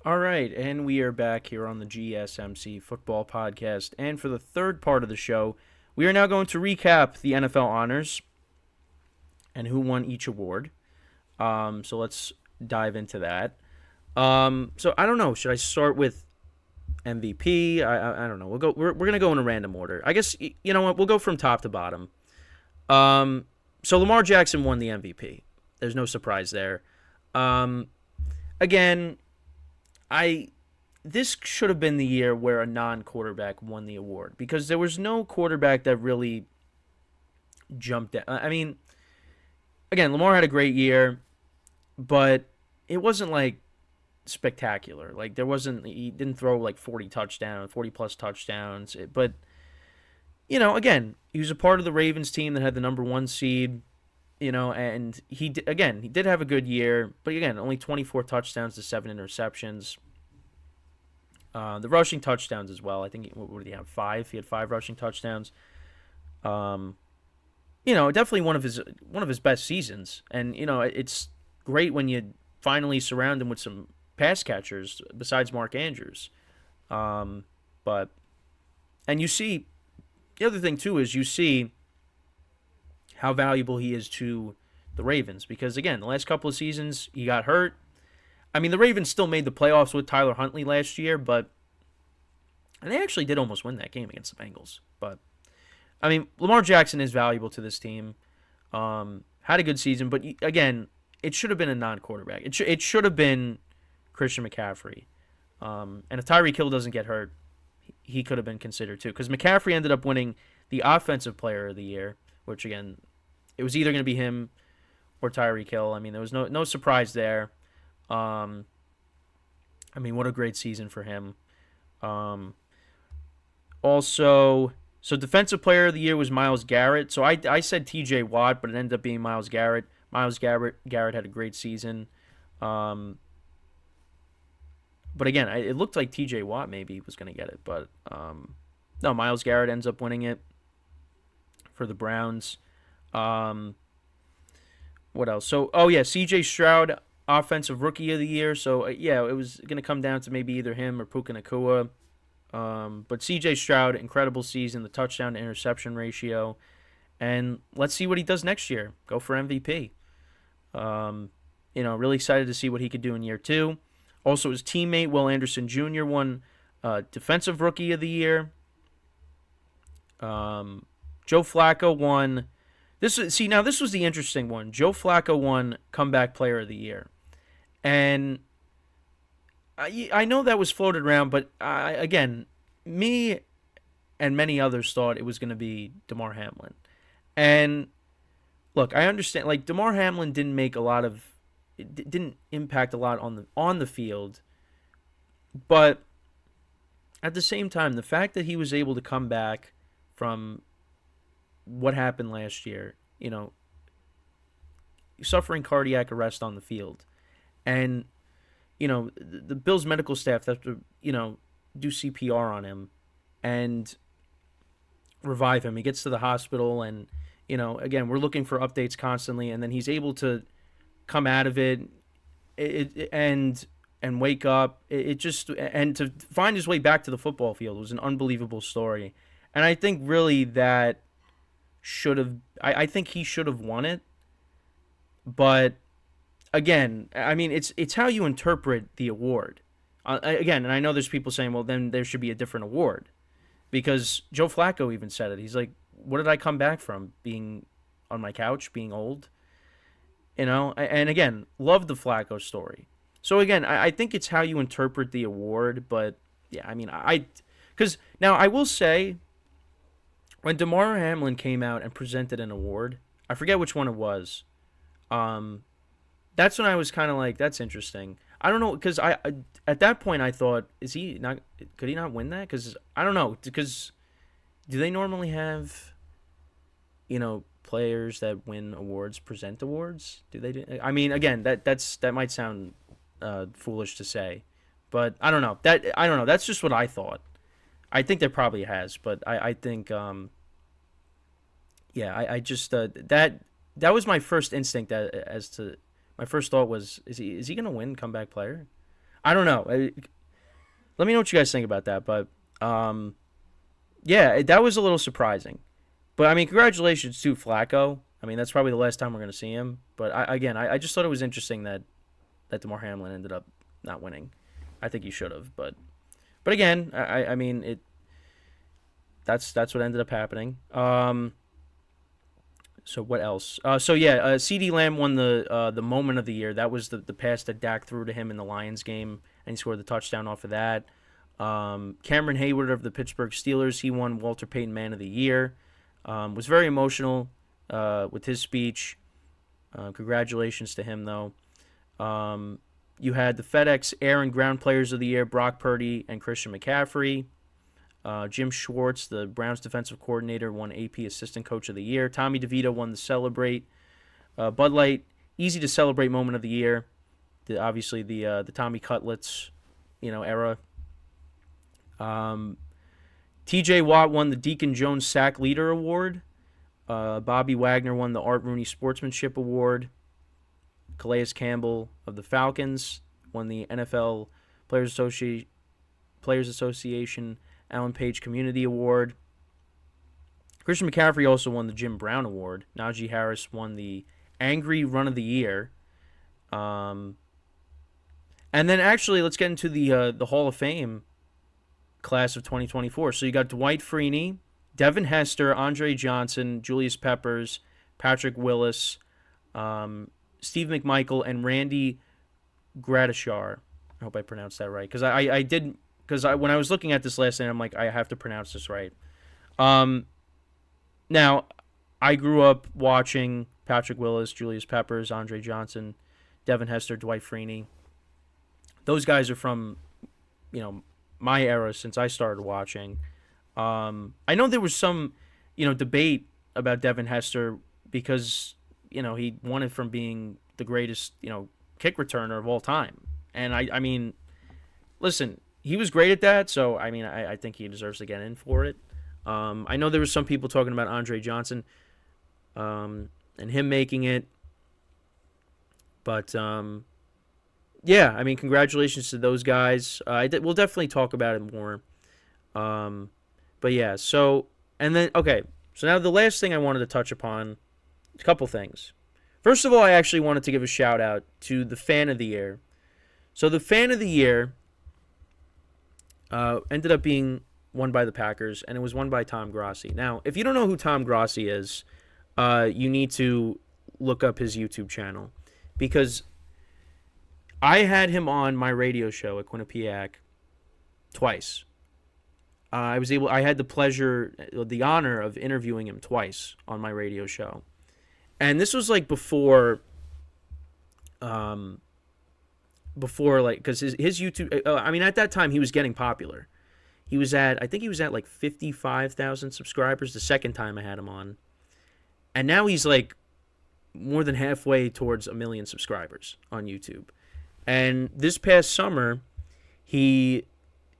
All right, and we are back here on the GSMC football podcast. And for the third part of the show, we are now going to recap the NFL honors and who won each award. So let's dive into that. So I don't know. Should I start with MVP? I don't know. We'll go. We're gonna go in a random order. I guess you know what. We'll go from top to bottom. So Lamar Jackson won the MVP. There's no surprise there. Um, Again, I this should have been the year where a non-quarterback won the award because there was no quarterback that really jumped out. I mean, again, Lamar had a great year, but it wasn't like spectacular. Like there wasn't he didn't throw like 40 touchdowns, 40 plus touchdowns, but again, he was a part of the Ravens team that had the number 1 seed, and he did have a good year, but again, only 24 touchdowns to 7 interceptions. The rushing touchdowns as well. I think what did he have? 5. He had 5 rushing touchdowns. Um, Definitely one of his best seasons. And it's great when you finally surround him with some pass catchers besides Mark Andrews. But and you see the other thing too is you see how valuable he is to the Ravens because again, the last couple of seasons he got hurt. I mean, the Ravens still made the playoffs with Tyler Huntley last year, and they actually did almost win that game against the Bengals. But I mean, Lamar Jackson is valuable to this team. Had a good season, but again, it should have been a non-quarterback. It should have been Christian McCaffrey. And if Tyreek Hill doesn't get hurt, he could have been considered too. Because McCaffrey ended up winning the Offensive Player of the Year, which again, it was either going to be him or Tyreek Hill. I mean, there was no surprise there. I mean, what a great season for him. Um, Also, so Defensive Player of the Year was Myles Garrett. So I said T.J. Watt, but it ended up being Myles Garrett. Myles Garrett had a great season. Um, but again, it looked like T.J. Watt maybe was going to get it, but no, Myles Garrett ends up winning it for the Browns. Um, what else? So, oh yeah, C.J. Stroud, Offensive Rookie of the Year. So yeah, it was going to come down to maybe either him or Puka Nacua. But C.J. Stroud, incredible season, the touchdown to interception ratio, and let's see what he does next year. Go for MVP. Really excited to see what he could do in year 2. Also, his teammate Will Anderson Jr. won Defensive Rookie of the Year. Joe Flacco won. This was the interesting one. Joe Flacco won Comeback Player of the Year, and I know that was floated around, but again, me and many others thought it was going to be Damar Hamlin. And look, I understand. Like Damar Hamlin didn't impact a lot on the field, but at the same time, the fact that he was able to come back from what happened last year, suffering cardiac arrest on the field, and the Bills medical staff have to, do CPR on him and revive him. He gets to the hospital and, again, we're looking for updates constantly. And then he's able to come out of and wake up. And to find his way back to the football field was an unbelievable story. And I think really that I think he should have won it. But again, I mean, it's how you interpret the award. Again, and I know there's people saying, well, then there should be a different award. Because Joe Flacco even said it. He's like, what did I come back from? Being on my couch, being old? And again, love the Flacco story. So again, I think it's how you interpret the award. But yeah, I mean, because now I will say, when Damar Hamlin came out and presented an award, I forget which one it was. That's when I was kind of like, that's interesting. I don't know, because I at that point I thought, could he not win that? Because I don't know, because do they normally have, players that win awards present awards? Do they? I mean, again, that might sound foolish to say, but I don't know. I don't know. That's just what I thought. I think there probably has, but I think yeah, I just that was my first instinct, as to my first thought was, is he going to win comeback player? I don't know. Let me know what you guys think about that. But yeah, that was a little surprising. But I mean, congratulations to Flacco. I mean, that's probably the last time we're going to see him. But I just thought it was interesting that DeMar Hamlin ended up not winning. I think he should have, but again, I mean that's what ended up happening. So what else? CD Lamb won the moment of the year. That was the pass that Dak threw to him in the Lions game, and he scored the touchdown off of that. Cameron Hayward of the Pittsburgh Steelers, he won Walter Payton Man of the Year. Was very emotional with his speech. Congratulations to him, though. You had the FedEx Air and Ground Players of the Year, Brock Purdy and Christian McCaffrey. Jim Schwartz, the Browns defensive coordinator, won AP Assistant Coach of the Year. Tommy DeVito won the Celebrate. Bud Light, Easy to Celebrate Moment of the Year. Obviously, the Tommy Cutlets, era. T.J. Watt won the Deacon Jones Sack Leader Award. Bobby Wagner won the Art Rooney Sportsmanship Award. Calais Campbell of the Falcons won the NFL Players Association Alan Page Community Award. Christian McCaffrey also won the Jim Brown Award. Najee Harris won the Angry Run of the Year. And then actually, let's get into the Hall of Fame class of 2024. So you got Dwight Freeney, Devin Hester, Andre Johnson, Julius Peppers, Patrick Willis, Steve McMichael, and Randy Gradishar. I hope I pronounced that right, because I did, because when I was looking at this last night, I'm like, I have to pronounce this right. Now, I grew up watching Patrick Willis, Julius Peppers, Andre Johnson, Devin Hester, Dwight Freeney. Those guys are from, my era since I started watching. I know there was some, debate about Devin Hester because, he won it from being the greatest, kick returner of all time. And I mean, listen, he was great at that. So, I mean, I think he deserves to get in for it. I know there was some people talking about Andre Johnson, and him making it. But, yeah, I mean, congratulations to those guys. We'll definitely talk about it more. But yeah, so now the last thing I wanted to touch upon, a couple things. First of all, I actually wanted to give a shout out to the Fan of the Year. So the Fan of the Year ended up being won by the Packers, and it was won by Tom Grossi. Now, if you don't know who Tom Grossi is, you need to look up his YouTube channel, because I had him on my radio show at Quinnipiac twice. I had the honor of interviewing him twice on my radio show. And this was like before because his YouTube, at that time he was getting popular. I think he was at like 55,000 subscribers the second time I had him on. And now he's like more than halfway towards 1 million subscribers on YouTube. And this past summer, he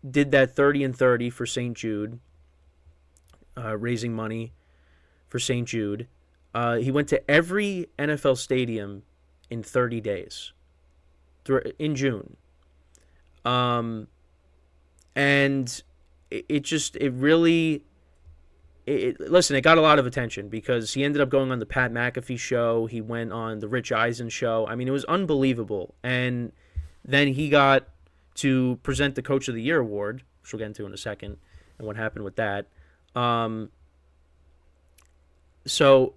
did that 30 and 30 for St. Jude, raising money for St. Jude. He went to every NFL stadium in 30 days in June. And listen, it got a lot of attention because he ended up going on the Pat McAfee show. He went on the Rich Eisen show. I mean, it was unbelievable. And then he got to present the Coach of the Year award, which we'll get into in a second, and what happened with that. So,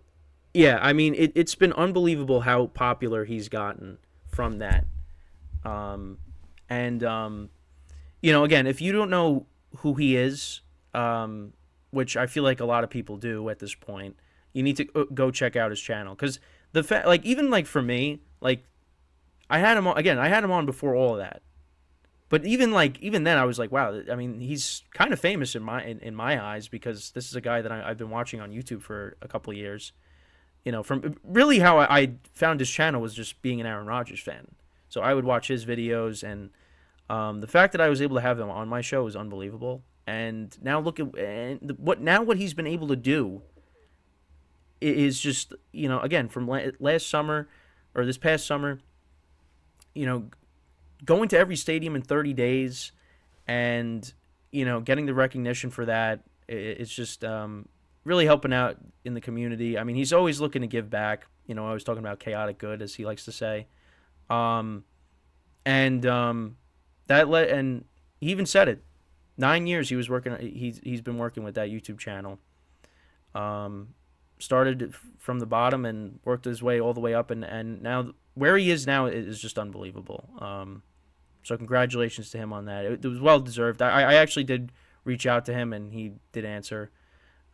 yeah, I mean, it's been unbelievable how popular he's gotten from that. Again, if you don't know who he is, which I feel like a lot of people do at this point, you need to go check out his channel. Because even for me, I had him on before all of that. But even then, I was like, wow. I mean, he's kind of famous in my eyes, because this is a guy that I've been watching on YouTube for a couple of years. From really how I found his channel was just being an Aaron Rodgers fan. So I would watch his videos, and the fact that I was able to have him on my show is unbelievable. And now look at what he's been able to do is just, again, from last summer or this past summer, going to every stadium in 30 days and, getting the recognition for that, it's just really helping out in the community. I mean, he's always looking to give back. I was talking about chaotic good, as he likes to say. Um, and and he even said it. 9 years he was working. He's been working with that YouTube channel. Um, Started from the bottom and worked his way all the way up, and now where he is now is just unbelievable. So congratulations to him on that. It was well deserved. I actually did reach out to him and he did answer.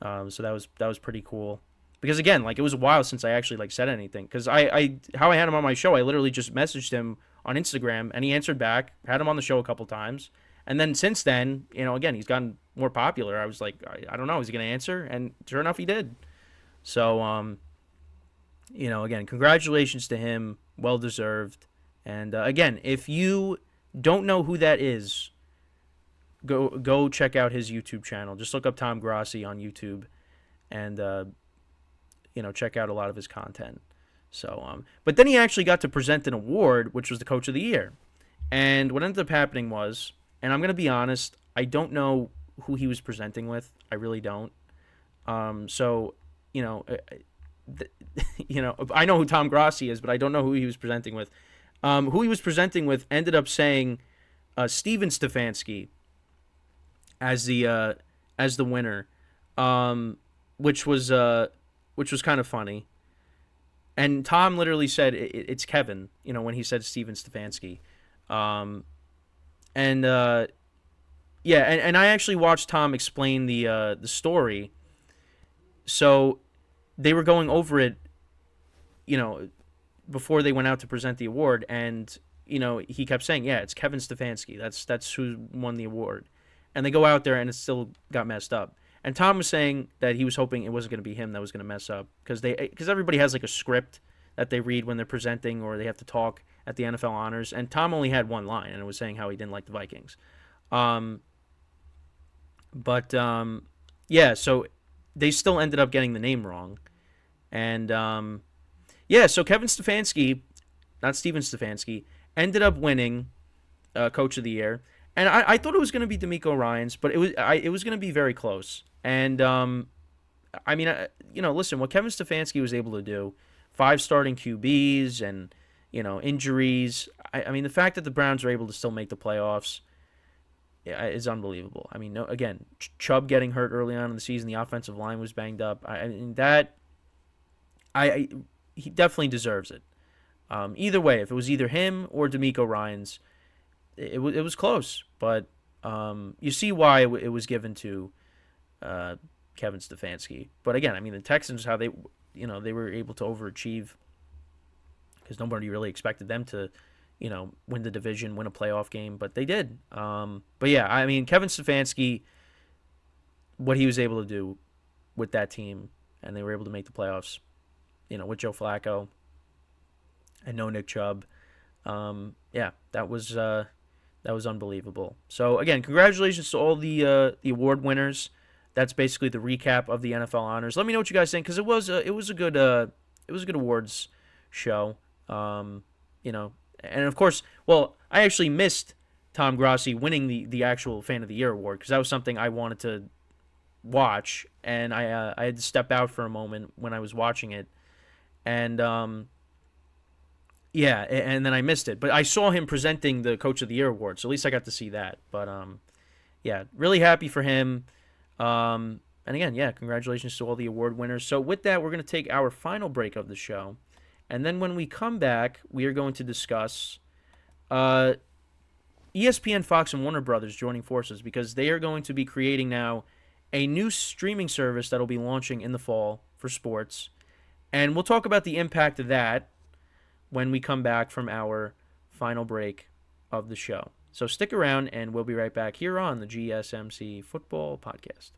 So that was pretty cool. Because again, like, it was a while since I actually like said anything. Because how I had him on my show, I literally just messaged him on Instagram and he answered back. Had him on the show a couple times, and then since then, again, he's gotten more popular. I was like, I don't know, is he gonna answer? And sure enough, he did. So again, congratulations to him, well deserved. And again, if you don't know who that is, go check out his YouTube channel. Just look up Tom Grossi on YouTube, and check out a lot of his content. So, but then he actually got to present an award, which was the Coach of the Year. And what ended up happening was, and I'm gonna be honest, I don't know who he was presenting with. I really don't. So, you know, I know who Tom Grossi is, but I don't know who he was presenting with. Who he was presenting with ended up saying Steven Stefanski as the winner, which was kind of funny. And Tom literally said it's Kevin, when he said Steven Stefanski. And I actually watched Tom explain the story. So they were going over it, before they went out to present the award, and he kept saying, "Yeah, it's Kevin Stefanski. That's who won the award." And they go out there, and it still got messed up. And Tom was saying that he was hoping it wasn't going to be him that was going to mess up, because everybody has like a script that they read when they're presenting, or they have to talk at the NFL honors. And Tom only had one line, and it was saying how he didn't like the Vikings. So they still ended up getting the name wrong. And so Kevin Stefanski, not Steven Stefanski, ended up winning Coach of the Year. And I thought it was going to be DeMeco Ryans, but it was going to be very close. And listen, what Kevin Stefanski was able to do, 5 starting QBs and injuries. I mean, the fact that the Browns are able to still make the playoffs is unbelievable. I mean, again, Chubb getting hurt early on in the season, the offensive line was banged up. He definitely deserves it. Either way, if it was either him or DeMeco Ryans, it was close. But you see why it was given to Kevin Stefanski. But again, I mean, the Texans, how they were able to overachieve, because nobody really expected them to win the division, win a playoff game, but they did. But yeah, I mean, Kevin Stefanski, what he was able to do with that team, and they were able to make the playoffs, with Joe Flacco and no Nick Chubb. That was unbelievable. So again, congratulations to all the award winners. That's basically the recap of the NFL honors. Let me know what you guys think, because it was a good awards show. And of course, well, I actually missed Tom Grossi winning the actual Fan of the Year award, because that was something I wanted to watch, and I had to step out for a moment when I was watching it, and and then I missed it. But I saw him presenting the Coach of the Year award, so at least I got to see that. But really happy for him. And again, congratulations to all the award winners. So with that, we're going to take our final break of the show. And then when we come back, we are going to discuss ESPN, Fox, and Warner Brothers joining forces, because they are going to be creating now a new streaming service that will be launching in the fall for sports. And we'll talk about the impact of that when we come back from our final break of the show. So stick around, and we'll be right back here on the GSMC Football Podcast.